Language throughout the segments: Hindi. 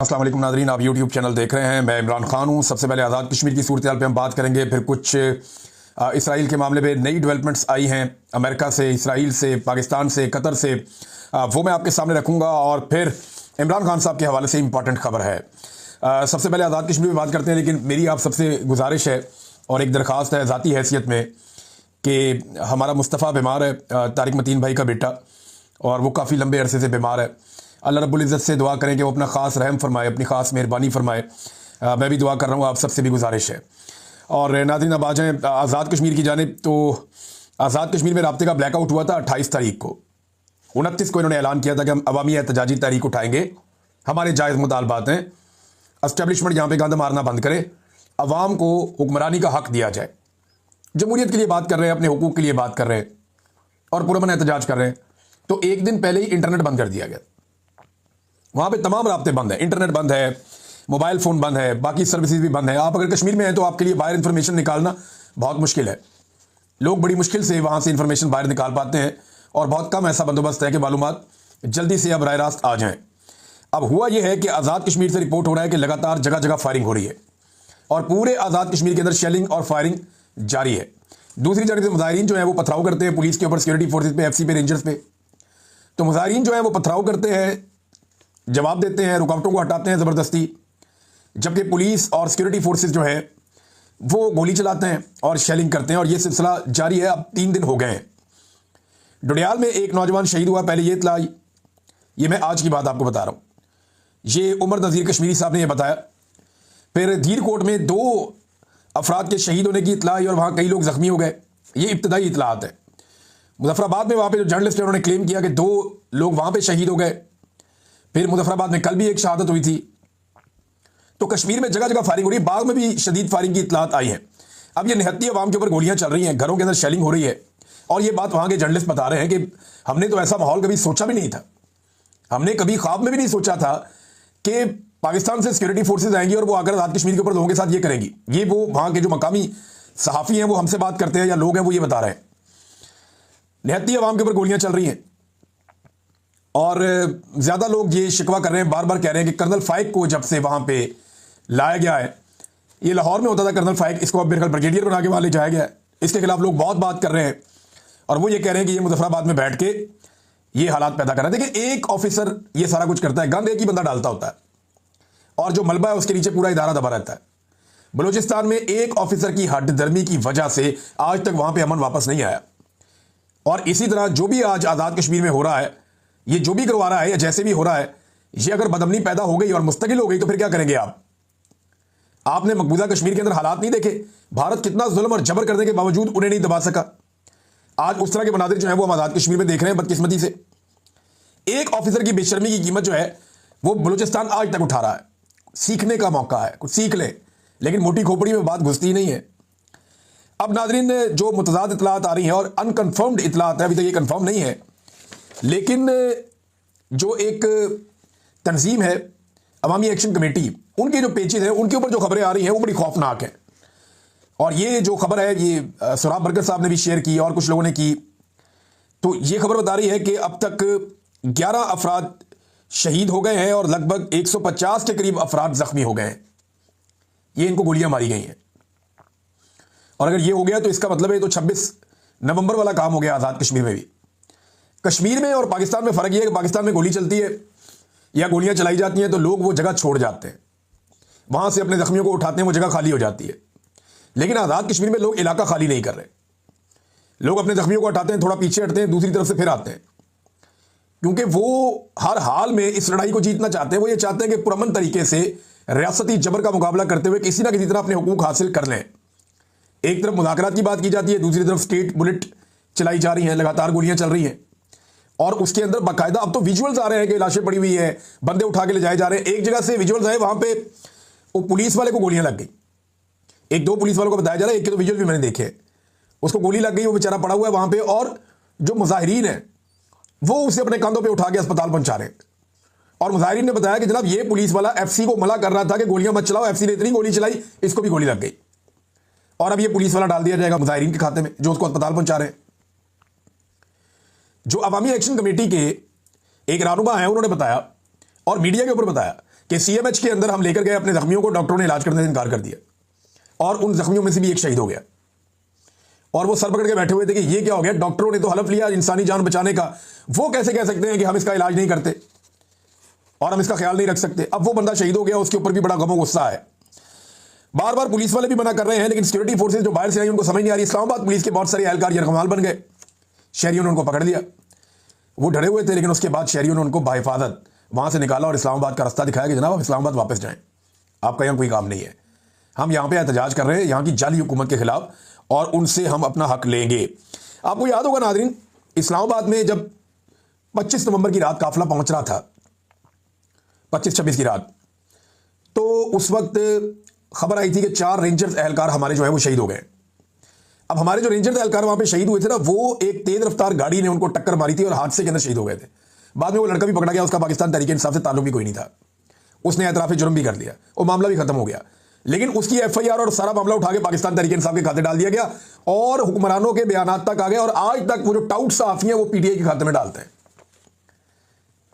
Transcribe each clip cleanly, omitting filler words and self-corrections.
अस्सलाम वालेकुम नाज़रीन, आप यूट्यूब चैनल देख रहे हैं। मैं इमरान खान हूँ। सबसे पहले आज़ाद कश्मीर की सूरत हाल पर हम बात करेंगे, फिर कुछ इसराइल के मामले में नई डेवलपमेंट्स आई हैं अमेरिका से, इसराइल से, पाकिस्तान से, कतर से, वो मैं आपके सामने रखूँगा। और फिर इमरान खान साहब के हवाले से इंपॉर्टेंट खबर है। सबसे पहले आज़ाद कश्मीर में बात करते हैं, लेकिन मेरी आप सबसे गुजारिश है और एक दरख्वास्त है ज़ाती हैसियत में कि हमारा मुस्तफ़ा बीमार है, तारिक मतीन भाई का बेटा, और वो काफ़ी लंबे अरसे से बीमार है। अल्लाह रब्बुल इज़्ज़त से दुआ करें कि वो अपना ख़ास रहम फरमाए, अपनी ख़ास मेहरबानी फरमाए। मैं भी दुआ कर रहा हूँ, आप सबसे भी गुजारिश है। और नाज़रीन, अब आ जाएँ आज़ाद कश्मीर की जानिब। तो आज़ाद कश्मीर में राब्ते का ब्लैकआउट हुआ था 28 तारीख को। 29 को इन्होंने ऐलान किया था कि हम अवामी एहतजाजी तारीख उठाएंगे, हमारे जायज़ मुतालबात हैं। एस्टेब्लिशमेंट यहाँ पे गंद मारना बंद करे, अवाम को हुक्मरानी का हक़ दिया जाए। जमहूरियत के लिए बात कर रहे हैं, अपने हुकूक के लिए बात कर रहे हैं और पुरअमन एहतजाज कर रहे हैं। तो एक दिन पहले ही इंटरनेट बंद कर दिया गया। वहाँ पे तमाम राब्ते बंद हैं, इंटरनेट बंद है, मोबाइल फ़ोन बंद है, बाकी सर्विसेज भी बंद है। आप अगर कश्मीर में हैं तो आपके लिए बाहर इंफॉर्मेशन निकालना बहुत मुश्किल है। लोग बड़ी मुश्किल से वहाँ से इंफॉर्मेशन बाहर निकाल पाते हैं और बहुत कम ऐसा बंदोबस्त है कि मालूमात जल्दी से अब राह रास्त आ जाएँ। अब हुआ यह है कि आज़ाद कश्मीर से रिपोर्ट हो रहा है कि लगातार जगह जगह फायरिंग हो रही है और पूरे आज़ाद कश्मीर के अंदर शेलिंग और फायरिंग जारी है। दूसरी जानब से मुजाहिरीन जो है वो पथराव करते हैं पुलिस के ऊपर, सिक्योरिटी फोर्सेज पे, एफसी पे, रेंजर्स पे। तो मुजाहिरीन जो है वो पथराव करते हैं, जवाब देते हैं, रुकावटों को हटाते हैं ज़बरदस्ती, जबकि पुलिस और सिक्योरिटी फोर्सेज जो है वो गोली चलाते हैं और शेलिंग करते हैं। और ये सिलसिला जारी है, अब 3 दिन हो गए हैं। डोडियाल में एक नौजवान शहीद हुआ, पहले ये इत्तला आई, ये मैं आज की बात आपको बता रहा हूँ। ये उमर नज़ीर कश्मीरी साहब ने यह बताया। फिर धीरकोट में 2 अफराद के शहीद होने की इत्तला आई और वहाँ कई लोग ज़ख्मी हो गए। ये इब्तदाई इत्तलात है। मुजफ्फराबाद में वहाँ पे जो जर्नलिस्ट है उन्होंने क्लेम किया कि 2 लोग वहाँ पे शहीद हो गए। फिर मुजफ्फराबाद में कल भी एक शहादत हुई थी। तो कश्मीर में जगह जगह फायरिंग हो रही है, बाग में भी शदीद फायरिंग की इत्तलात आई है। अब ये निहत्ती अवाम के ऊपर गोलियां चल रही हैं, घरों के अंदर शेलिंग हो रही है। और ये बात वहाँ के जर्नलिस्ट बता रहे हैं कि हमने तो ऐसा माहौल कभी सोचा भी नहीं था, हमने कभी ख्वाब में भी नहीं सोचा था कि पाकिस्तान से सिक्योरिटी फोर्सेज आएंगी और वो आकर आज़ाद कश्मीर के ऊपर लोगों के साथ ये करेंगी। ये वो वहाँ के जो मकामी सहाफ़ी हैं वो हमसे बात करते हैं या लोग हैं वो ये बता रहे हैं। निहत्ती अवाम के ऊपर गोलियां चल रही हैं और ज़्यादा लोग ये शिकवा कर रहे हैं, बार बार कह रहे हैं कि कर्नल फाइक को जब से वहाँ पे लाया गया है, ये लाहौर में होता था कर्नल फाइक, इसको अब मेरे ख्याल ब्रिगेडियर बना के वहाँ ले जाया गया है। इसके खिलाफ लोग बहुत बात कर रहे हैं और वो ये कह रहे हैं कि ये मुजफ्फराबाद में बैठ के ये हालात पैदा कर रहा है। देखिए, एक ऑफिसर ये सारा कुछ करता है, गंद एक ही बंदा डालता होता है और जो मलबा है उसके नीचे पूरा इदारा दबा रहता है। बलूचिस्तान में एक ऑफिसर की हड्डदर्मी की वजह से आज तक वहाँ पर अमन वापस नहीं आया। और इसी तरह जो भी आज आज़ाद कश्मीर में हो रहा है, ये जो भी करवा रहा है या जैसे भी हो रहा है, ये अगर बदअमनी पैदा हो गई और मुस्तकिल हो गई तो फिर क्या करेंगे आप? आपने मकबूजा कश्मीर के अंदर हालात नहीं देखे? भारत कितना जुल्म और जबर करने के बावजूद उन्हें नहीं दबा सका। आज उस तरह के मनाजिर जो है वो हम आज़ाद कश्मीर में देख रहे हैं। बदकिस्मती से एक ऑफिसर की बेशर्मी की कीमत जो है वो बलूचिस्तान आज तक उठा रहा है। सीखने का मौका है, कुछ सीख ले, लेकिन मोटी खोपड़ी में बात घुसती नहीं है। अब नाज़रीन, जो मुतज़ाद इत्तलात आ रही हैं और अनकन्फर्म्ड इत्तलात है, अभी तक ये कन्फर्म नहीं है, लेकिन जो एक तंजीम है अवामी एक्शन कमेटी, उनके जो पेजेस हैं उनके ऊपर जो खबरें आ रही हैं वो बड़ी खौफनाक है। और ये जो खबर है ये सुराब बरकत साहब ने भी शेयर की और कुछ लोगों ने की। तो ये खबर बता रही है कि अब तक 11 अफराद शहीद हो गए हैं और लगभग 150 के करीब अफराद जख्मी हो गए हैं। ये इनको गोलियां मारी गई हैं और अगर ये हो गया तो इसका मतलब है तो 26 नवंबर वाला काम हो गया आज़ाद कश्मीर में भी। कश्मीर में और पाकिस्तान में फ़र्क यह है कि पाकिस्तान में गोली चलती है या गोलियां चलाई जाती हैं तो लोग वो जगह छोड़ जाते हैं, वहाँ से अपने ज़ख्मियों को उठाते हैं, वो जगह खाली हो जाती है। लेकिन आज़ाद कश्मीर में लोग इलाका खाली नहीं कर रहे, लोग अपने ज़ख्मियों को हटाते हैं, थोड़ा पीछे हटते हैं, दूसरी तरफ से फिर आते हैं, क्योंकि वो हर हाल में इस लड़ाई को जीतना चाहते हैं। वो ये चाहते हैं कि पुरअमन तरीके से रियासती जबर का मुकाबला करते हुए किसी ना किसी तरह अपने हुकूक हासिल कर लें। एक तरफ मुज़ाकरात की बात की जाती है, दूसरी तरफ स्टेट बुलेट चलाई जा रही हैं, लगातार गोलियां चल रही हैं और उसके अंदर बाकायदा अब तो विजुअल्स आ रहे हैं कि लाशें पड़ी हुई है, बंदे उठा के ले जाए जा रहे हैं। एक जगह से विजुअल्स आए, वहां पे वो पुलिस वाले को गोलियां लग गई। 1-2 पुलिस वालों को बताया जा रहा है, एक के तो विजुअल भी मैंने देखे, उसको गोली लग गई, वो बेचारा पड़ा हुआ है वहां पे और जो मुजाहिरीन है वो उसे अपने कंधों पर उठा के अस्पताल पहुंचा रहे हैं। और मुजाहिरीन ने बताया कि जनाब ये पुलिस वाला एफसी को मना कर रहा था कि गोलियां मत चलाओ, एफसी ने इतनी गोली चलाई इसको भी गोली लग गई और अब ये पुलिस वाला डाल दिया जाएगा मुजाहिरीन के खाते में जो उसको अस्पताल पहुंचा रहे हैं। जो अवामी एक्शन कमेटी के एक रहनुमा है उन्होंने बताया और मीडिया के ऊपर बताया कि सीएमएच के अंदर हम लेकर गए अपने जख्मियों को, डॉक्टरों ने इलाज करने से इनकार कर दिया और उन जख्मियों में से भी एक शहीद हो गया। और वो सर पकड़ के बैठे हुए थे कि ये क्या हो गया, डॉक्टरों ने तो हलफ लिया इंसानी जान बचाने का, वो कैसे कह सकते हैं कि हम इसका इलाज नहीं करते और हम इसका ख्याल नहीं रख सकते। अब वो बंदा शहीद हो गया, उसके ऊपर भी बड़ा गम और गुस्सा है। बार बार पुलिस वाले भी मना कर रहे हैं, लेकिन सिक्योरिटी फोर्सेज जो बाहर से आई उनको समझ नहीं आ रही। इस्लामाबाद पुलिस के बहुत सारे एहलकार यरगमाल बन गए, शहरियों ने उनको पकड़ लिया। वो डरे हुए थे, लेकिन उसके बाद शहरियों ने उनको बाहिफाजत वहां से निकाला और इस्लामाबाद का रास्ता दिखाया कि जनाब आप इस्लामाबाद वापस जाएं, आपका यहाँ कोई काम नहीं है, हम यहाँ पे एहतजाज कर रहे हैं यहाँ की जाली हुकूमत के खिलाफ और उनसे हम अपना हक लेंगे। आपको याद होगा नाज़रीन, इस्लामाबाद में जब 25 नवंबर की रात काफिला पहुंच रहा था, 25-26 की रात, तो उस वक्त खबर आई थी कि 4 रेंजर्स एहलकार हमारे जो है वो शहीद हो गए। अब हमारे जो रेंजर्स एहलकार वहां पे शहीद हुए थे ना, वो एक तेज रफ्तार गाड़ी ने उनको टक्कर मारी थी और हादसे के अंदर शहीद हो गए थे। बाद में वो लड़का भी पकड़ा गया, उसका पाकिस्तान तहरीक इंसाफ से ताल्लुक भी कोई नहीं था, उसने एतराफ़ जुर्म भी कर लिया, वो मामला भी खत्म हो गया। लेकिन उसकी एफआईआर और सारा मामला उठा के पाकिस्तान तहरीक इंसाफ के खाते डाल दिया गया और हुक्मरानों के बयानात तक आ गए और आज तक वो जो टाउट सहाफ़ी हैं वो पीटीआई के खाते में डालते हैं।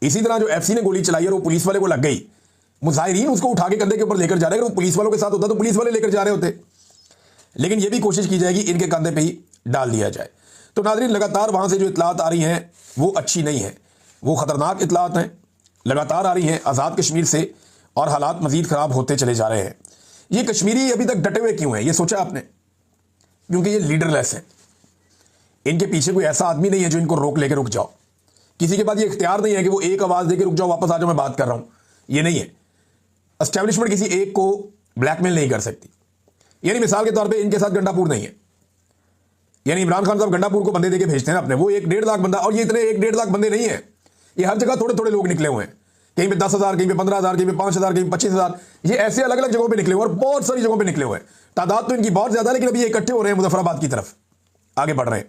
इसी तरह जो एफसी ने गोली चलाई और वो पुलिस वाले को लग गई, मुजाहिरीन उसको उठा के कंधे के ऊपर लेकर जा रहे हैं। अगर वो पुलिस वालों के साथ होता तो पुलिस वाले लेकर जा रहे होते, लेकिन ये भी कोशिश की जाएगी इनके कंधे पे ही डाल दिया जाए। तो नाज़रीन, लगातार वहां से जो इतलात आ रही हैं वो अच्छी नहीं है, वो खतरनाक इतलात हैं, लगातार आ रही हैं आज़ाद कश्मीर से और हालात मजीद ख़राब होते चले जा रहे हैं। ये कश्मीरी अभी तक डटे हुए क्यों हैं, ये सोचा आपने? क्योंकि ये लीडरलेस है, इनके पीछे कोई ऐसा आदमी नहीं है जो इनको रोक लेके रुक जाओ। किसी के पास ये इख्तियार नहीं है कि वो एक आवाज़ देकर रुक जाओ, वापस आ जाओ, मैं बात कर रहा हूं, ये नहीं है। एस्टेब्लिशमेंट किसी एक को ब्लैकमेल नहीं कर सकती। यानी मिसाल के तौर पे इनके साथ गंडापुर नहीं है, यानी इमरान खान साहब गंडापुर को बंदे देके भेजते हैं अपने, वो 1-1.5 लाख बंदा, और ये इतने 1-1.5 लाख बंदे नहीं है, ये हर जगह थोड़े थोड़े लोग निकले हुए हैं, कहीं पे 10,000, कहीं पे 15,000, कहीं पे 5,000, कहीं पे 25,000, ये ऐसे अलग अलग जगहों पे निकले हुए और बहुत सारी जगहों पे निकले हुए हैं। तादाद तो इनकी बहुत ज्यादा है, लेकिन अभी ये इकट्ठे हो रहे हैं, मुजफ्फराबाद की तरफ आगे बढ़ रहे हैं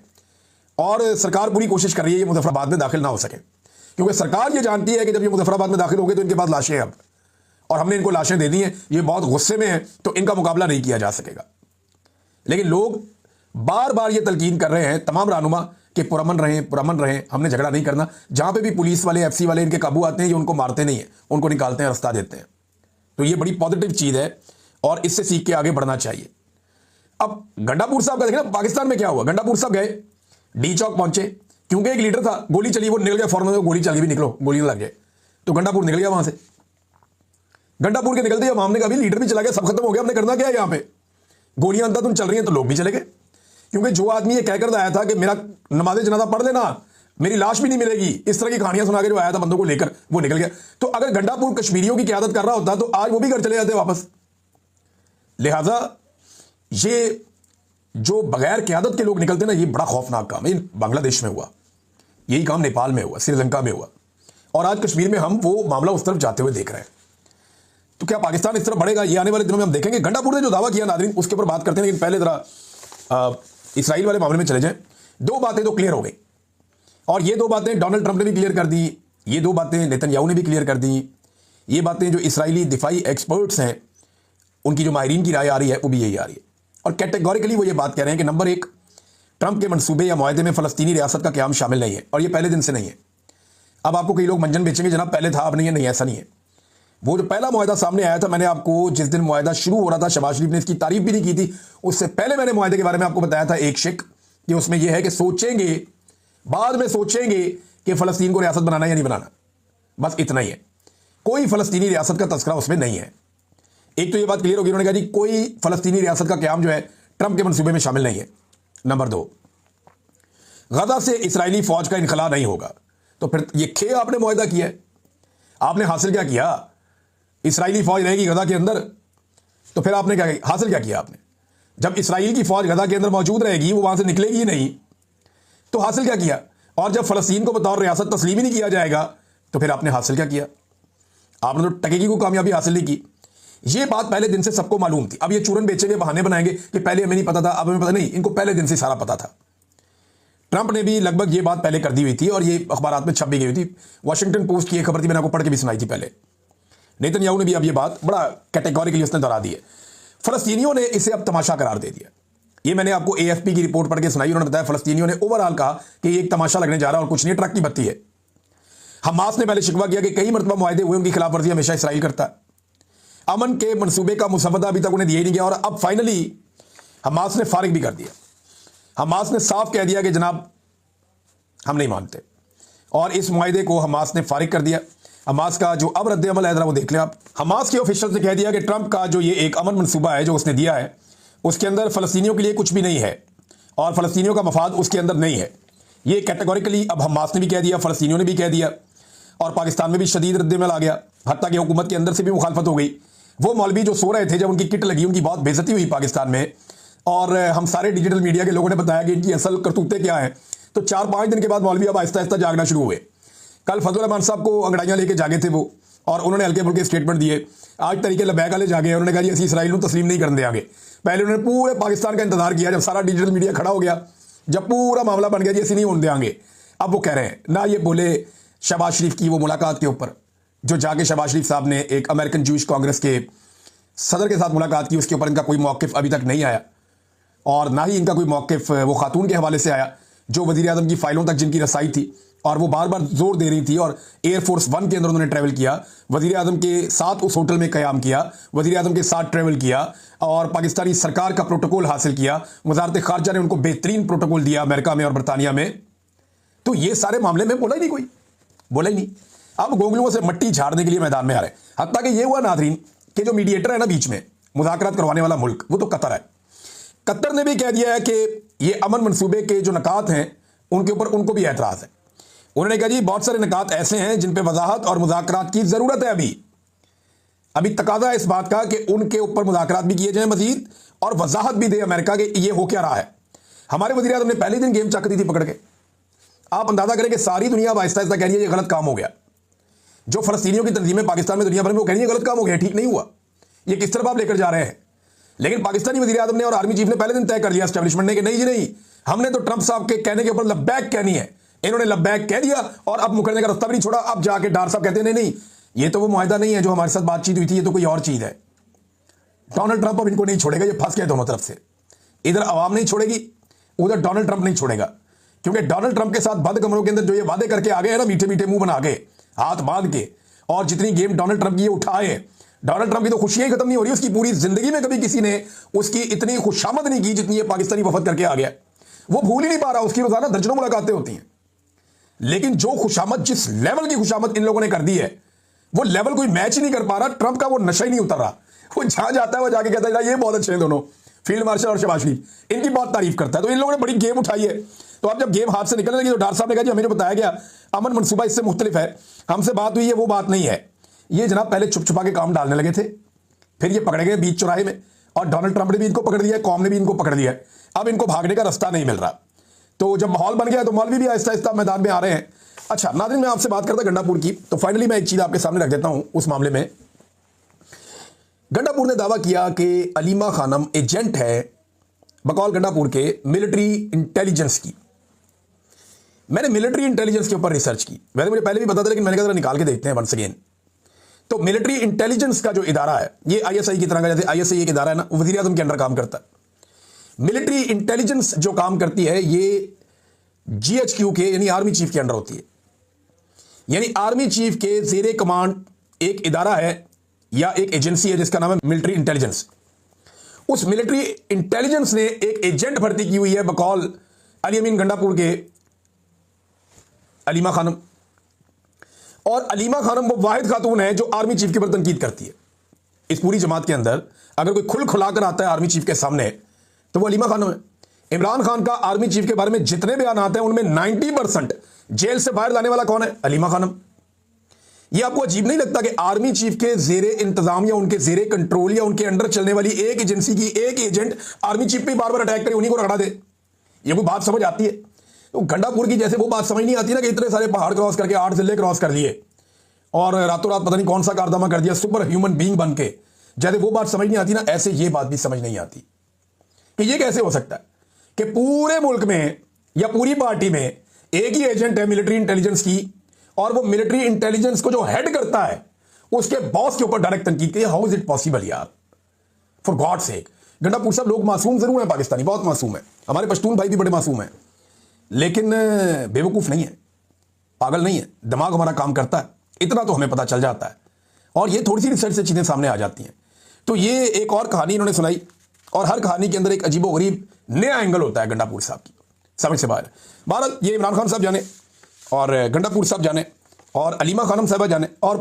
और सरकार पूरी कोशिश कर रही है ये मुजफ्फराबाद में दाखिल ना हो सके, क्योंकि सरकार ये जानती है कि जब ये मुजफ्फराबाद में दाखिल हो गए तो इनके पास लाशें हैं अब, और हमने इनको लाशें दे दी हैं, ये बहुत गुस्से में है, तो इनका मुकाबला नहीं किया जा सकेगा। लेकिन लोग बार बार ये तलकीन कर रहे हैं तमाम रहनुमा कि पुरअमन रहें, हमने झगड़ा नहीं करना। जहां पे भी पुलिस वाले, एफसी वाले इनके काबू आते हैं, ये उनको मारते नहीं है, उनको निकालते हैं, रास्ता देते हैं। तो ये बड़ी पॉजिटिव चीज़ है और इससे सीख के आगे बढ़ना चाहिए। अब गंडापुर साहब का देखना, पाकिस्तान में क्या हुआ, गंडापुर साहब गए, डी चौक पहुंचे, क्योंकि एक लीडर था, गोली चली, वो निकल गया फौरन, गोली चली भी, निकलो, गोली लग गए, तो गंडापुर निकल गया वहां से। गंडापुर के निकलते जब हमने कहा लीडर भी चला गया, सब खत्म हो गया, हमने करना क्या है यहाँ पे, गोलियां अंदर तुम चल रही हैं, तो लोग भी चले गए। क्योंकि जो आदमी ये कहकर आया था कि मेरा नमाज़े जनाजा पढ़ लेना, मेरी लाश भी नहीं मिलेगी, इस तरह की कहानियां सुना के जो आया था बंदों को लेकर, वो निकल गया। तो अगर गंडापुर कश्मीरियों की क़यादत कर रहा होता तो आज वो भी घर चले जाते वापस। लिहाजा ये जो बगैर क़यादत के लोग निकलते ना, ये बड़ा खौफनाक काम है। बांग्लादेश में हुआ, यही काम नेपाल में हुआ, श्रीलंका में हुआ, और आज कश्मीर में हम वो मामला उस तरफ जाते हुए देख रहे हैं। तो क्या पाकिस्तान इस तरफ बढ़ेगा, ये आने वाले दिनों में हम देखेंगे। गंडापुर ने जो दावा किया नाज़रीन, उसके ऊपर बात करते हैं, लेकिन पहले जरा इसराइल वाले मामले में चले जाएं। 2 बातें तो क्लियर हो गई, और ये 2 बातें डोनाल्ड ट्रंप ने भी क्लियर कर दी, ये 2 बातें नेतन्याहू ने भी क्लियर कर दी। ये बातें जो इसराइली दिफाई एक्सपर्ट्स हैं, उनकी जो माहिरीन की राय आ रही है, वो भी यही आ रही है, और कैटेगोरिकली वो ये बात कह रहे हैं कि नंबर 1, ट्रंप के मंसूबे या मुआहदे में फ़लस्तीनी रियासत का क़याम शामिल नहीं है, और ये पहले दिन से नहीं है। अब आपको कई लोग मंजन बेचेंगे, जनाब पहले था, अब नहीं है। नहीं, ऐसा नहीं है। वो जो पहला मुआहदा सामने आया था, मैंने आपको जिस दिन मुआहदा शुरू हो रहा था, शहबाज शरीफ ने इसकी तारीफ भी नहीं की थी, उससे पहले मैंने मुआहदे के बारे में आपको बताया था एक शिक, कि उसमें यह है कि सोचेंगे, बाद में सोचेंगे कि फ़लस्तीन को रियासत बनाना या नहीं बनाना, बस इतना ही है। कोई फ़लस्तीनी रियासत का तस्करा उसमें नहीं है। एक तो ये बात क्लियर होगी, उन्होंने कहा जी कोई फ़लस्तीनी रियासत का क़याम जो है ट्रंप के मंसूबे में शामिल नहीं है। नंबर 2, गजा से इसराइली फ़ौज का इनखला नहीं होगा। तो फिर ये खे आपने मुआहदा किया है, आपने हासिल क्या किया? इसराइली फ़ौज रहेगी गजा के अंदर, तो फिर आपने क्या हासिल क्या किया आपने? जब इसराइल की फ़ौज गजा के अंदर मौजूद रहेगी, वो वहां से निकलेगी ही नहीं, तो हासिल क्या किया? और जब फ़लस्तीन को बतौर रियासत तस्लीम ही नहीं किया जाएगा, तो फिर आपने हासिल क्या किया? आपने तो टकेगी को कामयाबी हासिल नहीं की। ये बात पहले दिन से सबको मालूम थी। अब ये चूरन बेचेंगे, बहाने बनाएंगे कि पहले हमें नहीं पता था, अब हमें पता नहीं, इनको पहले दिन से सारा पता था। ट्रंप ने भी लगभग ये बात पहले कर दी हुई थी, और ये अखबारात में छप भी गई थी। वाशिंगटन पोस्ट की एक खबर थी, मैंने आपको पढ़ के भी सुनाई थी पहले। नेतन्याहू ने भी अब ये बात बड़ा कैटेगोरिकली उसने दोहरा दी है। फ़लस्तीनियों ने इसे अब तमाशा करार दे दिया। ये मैंने आपको AFP की रिपोर्ट पढ़ के सुनाई, उन्होंने बताया फ़लस्तीनियों ने ओवरऑल कहा कि ये एक तमाशा लगने जा रहा है और कुछ नहीं, ट्रक की बत्ती है। हमास ने पहले शिकवा किया कि कई मरतबा मुआहदे हुए, उनकी खिलाफवर्जी हमेशा इसराइल करता है। अमन के मंसूबे का मुसवदा अभी तक उन्हें दिया ही नहीं गया, और अब फाइनली हमास ने फारिग भी कर दिया। हमास ने साफ कह दिया कि जनाब हम नहीं मानते, और इस मुआहदे को हमास ने फारिग कर दिया। हमास का जो अब रद्द अमल है, जरा वो देख लें आप। हमास के ऑफिशियल ने कह दिया कि ट्रंप का जो ये एक अमन मंसूबा है जो उसने दिया है, उसके अंदर फ़लस्तीनियों के लिए कुछ भी नहीं है, और फ़लस्तीनियों का मफाद उसके अंदर नहीं है। ये कैटेगोरिकली अब हमास ने भी कह दिया, फ़लस्तीनियों ने भी कह दिया, और पाकिस्तान में भी शदीद रद्द अमल आ गया। हत्ता कि हुकूमत के अंदर से भी मुखालफत हो गई। वो मौलवी जो सो रहे थे, जब उनकी किट लगी, उनकी बहुत बेइज्जती हुई पाकिस्तान में, और हम सारे डिजिटल मीडिया के लोगों ने बताया कि इनकी असल करतूतें क्या हैं। तो 4-5 दिन के बाद मौलवी अब आहिस्ता आहिस्ता जागना शुरू हुए। कल फजल रहमान साहब को अंगड़ाइयां लेके जागे थे वो, और उन्होंने हल्के फुल्के स्टेटमेंट दिए। आज तरीके लबैक वाले जागे, उन्होंने कहा जी असं इसराइल को तस्लीम नहीं करने देंगे। पहले उन्होंने पूरे पाकिस्तान का इंतजार किया, जब सारा डिजिटल मीडिया खड़ा हो गया, जब पूरा मामला बन गया जी असं नहीं होने देंगे, अब वो कह रहे हैं ना। ये बोले शहबाज शरीफ की वो मुलाकात के ऊपर, जो जाके शहबाज शरीफ साहब ने एक अमेरिकन जूश कांग्रेस के सदर के साथ मुलाकात की, उसके ऊपर इनका कोई मौक़िफ़ अभी तक नहीं आया, और ना ही इनका कोई मौक़िफ़ वो खातून के हवाले से आया जो वज़ीर आज़म की फ़ाइलों तक जिनकी रसाई थी, और वो बार बार जोर दे रही थी। और एयरफोर्स 1 के अंदर उन्होंने ट्रैवल किया, वज़ीर आज़म के साथ उस होटल में क़याम किया, वज़ीर आज़म के साथ ट्रैवल किया, और पाकिस्तानी सरकार का प्रोटोकॉल हासिल किया। वज़ारत ख़ारजा ने उनको बेहतरीन प्रोटोकॉल दिया अमेरिका में और बरतानिया में। तो ये सारे मामले में बोला ही नहीं, कोई बोला ही नहीं। अब गोंगलुओं से मट्टी झाड़ने के लिए मैदान में आ रहे हैं। हत्ता कि ये हुआ नादरीन कि जो मीडिएटर है ना बीच में, मुज़ाकरात करवाने वाला मुल्क, वो तो कतर है। कतर ने भी कह दिया है कि ये अमन मंसूबे के जो नकात हैं उनके ऊपर उनको भी एतराज़ है। उन्होंने कहा जी बहुत सारे नकात ऐसे हैं जिन पे वजाहत और मुज़ाकरात की ज़रूरत है। अभी तकाजा है इस बात का कि उनके ऊपर मुज़ाकरात भी किए जाएं मजीद, और वजाहत भी दे अमेरिका के ये हो क्या रहा है। हमारे वज़ीर आज़म ने पहले दिन गेम चक दी थी पकड़ के। आप अंदाज़ा करें कि सारी दुनिया अब आहिस्ता आहिस्ता कह रही है ये गलत काम हो गया। जो फ़लस्तीनियों की तंजीमें पाकिस्तान में दुनिया भर में वो कह रही है गलत काम हो गया, ठीक नहीं हुआ, ये किस तरफ आप लेकर जा रहे हैं। लेकिन पाकिस्तानी वज़ीर आज़म ने और आर्मी चीफ ने पहले दिन तय कर दिया एस्टेब्लिशमेंट ने कि नहीं जी नहीं, हमने तो ट्रंप साहब के कहने के ऊपर लब्बैक कहनी है। इन्होंने लब्बैक कह दिया और अब मुकरने का रास्ता भी नहीं छोड़ा। अब जाके डार साहब कहते हैं नहीं ये तो वो मुआहदा नहीं है जो हमारे साथ बातचीत हुई थी, ये तो कोई और चीज़ है। डोनाल्ड ट्रंप अब इनको नहीं छोड़ेगा, ये फंस गए दोनों तरफ से। इधर अवाम नहीं छोड़ेगी, उधर डोनाल्ड ट्रंप नहीं छोड़ेगा, क्योंकि डोनाल्ड ट्रंप के साथ बंद कमरों के अंदर जो ये वादे करके आ गए हैं ना, मीठे मीठे मुंह बना के, हाथ बांध के, और जितनी गेम डोनाल्ड ट्रंप की ये उठाए, डोनाल्ड ट्रंप की तो खुशियां ही खत्म नहीं हो रही। उसकी पूरी जिंदगी में कभी किसी ने उसकी इतनी खुशामद नहीं की जितनी ये पाकिस्तानी वफद करके आ गया। वो भूल ही नहीं पा रहा, उसकी रोजाना दर्जनों मुलाकातें होती हैं। लेकिन जो खुशामद, जिस लेवल की खुशामद इन लोगों ने कर दी है, वो लेवल कोई मैच ही नहीं कर पा रहा। ट्रंप का वो नशा ही नहीं उतर रहा। वो जहां जाता है वो जाके कहता है ये बहुत अच्छे हैं दोनों, फील्ड मार्शल और शहबाज शरीफ, इनकी बहुत तारीफ करता है। तो इन लोगों ने बड़ी गेम उठाई है। तो अब जब गेम हाथ से निकलने लगी तो डार साहब ने कहा जी हमें जो बताया गया अमन मनसूबा इससे मुख्तलिफ है, हमसे बात हुई है वो बात नहीं है। ये जनाब पहले छुप छुपा के काम डालने लगे थे, फिर ये पकड़े गए बीच चौराहे में, और डोनाल्ड ट्रंप ने भी इनको पकड़ दिया, कौम ने भी इनको पकड़ दिया है। अब इनको भागने का रास्ता नहीं मिल रहा। तो जब माहौल बन गया तो मौलवी भी आहिस्ता आहिस्ता मैदान में आ रहे हैं। अच्छा नाज़रीन, मैं आपसे बात करता गंडापुर की, तो फाइनली मैं एक चीज़ आपके सामने रख देता हूं। उस मामले में गंडापुर ने दावा किया कि अलीमा खानम एजेंट है बकौल गंडापुर के मिलिट्री इंटेलिजेंस की। मैंने मिलिट्री इंटेलिजेंस के ऊपर रिसर्च की, वैसे मुझे पहले भी पता था, लेकिन मैंने कहा निकाल के देखते हैं वंस अगेन। तो मिलिट्री इंटेलिजेंस का जो इदारा है, ये आईएसआई की तरह का, जैसे आईएसआई एक इदारा है ना, वज़ीर आज़म के अंडर काम करता है। मिलिट्री इंटेलिजेंस जो काम करती है ये जीएचक्यू के यानी आर्मी चीफ के अंडर होती है। यानी आर्मी चीफ के ज़ेरे कमांड एक इदारा है या एक एजेंसी है जिसका नाम है मिलिट्री इंटेलिजेंस। उस मिलिट्री इंटेलिजेंस ने एक एजेंट भर्ती की हुई है बकौल अली अमीन गंडापुर के अलीमा खानम। और अलीमा खानम वो वाहिद खातून है जो आर्मी चीफ के ऊपर तनकीद करती है। इस पूरी जमात के अंदर अगर कोई खुल खुलाकर आता है आर्मी चीफ के सामने तो वो अलीमा खानम है। इमरान खान का आर्मी चीफ के बारे में जितने बयान आते हैं उनमें 90% जेल से बाहर लाने वाला कौन है? अलीमा खानम। ये आपको अजीब नहीं लगता कि आर्मी चीफ के जेरे इंतजाम या उनके जेरे कंट्रोल या उनके अंडर चलने वाली एक एजेंसी की एक एजेंट आर्मी चीफ पे बार बार अटैक करे, उन्हीं को रगड़ा दे? ये कोई बात समझ आती है? तो गंडापुर की जैसे वो बात समझ नहीं आती ना कि इतने सारे पहाड़ क्रॉस करके 8 जिले क्रॉस कर लिए और रातों रात पता नहीं कौन सा कारनामा कर दिया सुपर ह्यूमन बीइंग बन के, जैसे वो बात समझ नहीं आती ना, ऐसे ये बात भी समझ नहीं आती कि ये कैसे हो सकता है कि पूरे मुल्क में या पूरी पार्टी में एक ही एजेंट है मिलिट्री इंटेलिजेंस की, और वो मिलिट्री इंटेलिजेंस को जो हेड करता है उसके बॉस के ऊपर डायरेक्ट तनकीद की। हाउ इज इट पॉसिबल यार, फॉर गॉड सेक। गंडापुर साहब लोग मासूम जरूर है, पाकिस्तानी बहुत मासूम है, हमारे पश्तून भाई भी बड़े मासूम हैं, लेकिन बेवकूफ नहीं है। पागल नहीं है, दिमाग हमारा काम करता है, इतना तो हमें पता चल जाता है। और ये थोड़ी सी रिसर्च से चीज़ें सामने आ जाती हैं। तो ये एक और कहानी इन्होंने सुनाई, और हर कहानी के अंदर एक अजीबोगरीब नया एंगल होता है गंडापुर साहब की, समझ से बाहर। भारत ये इमरान खान साहब जाने, और गंडापुर साहब जाने, और अलीमा खानम साहबा जाने, और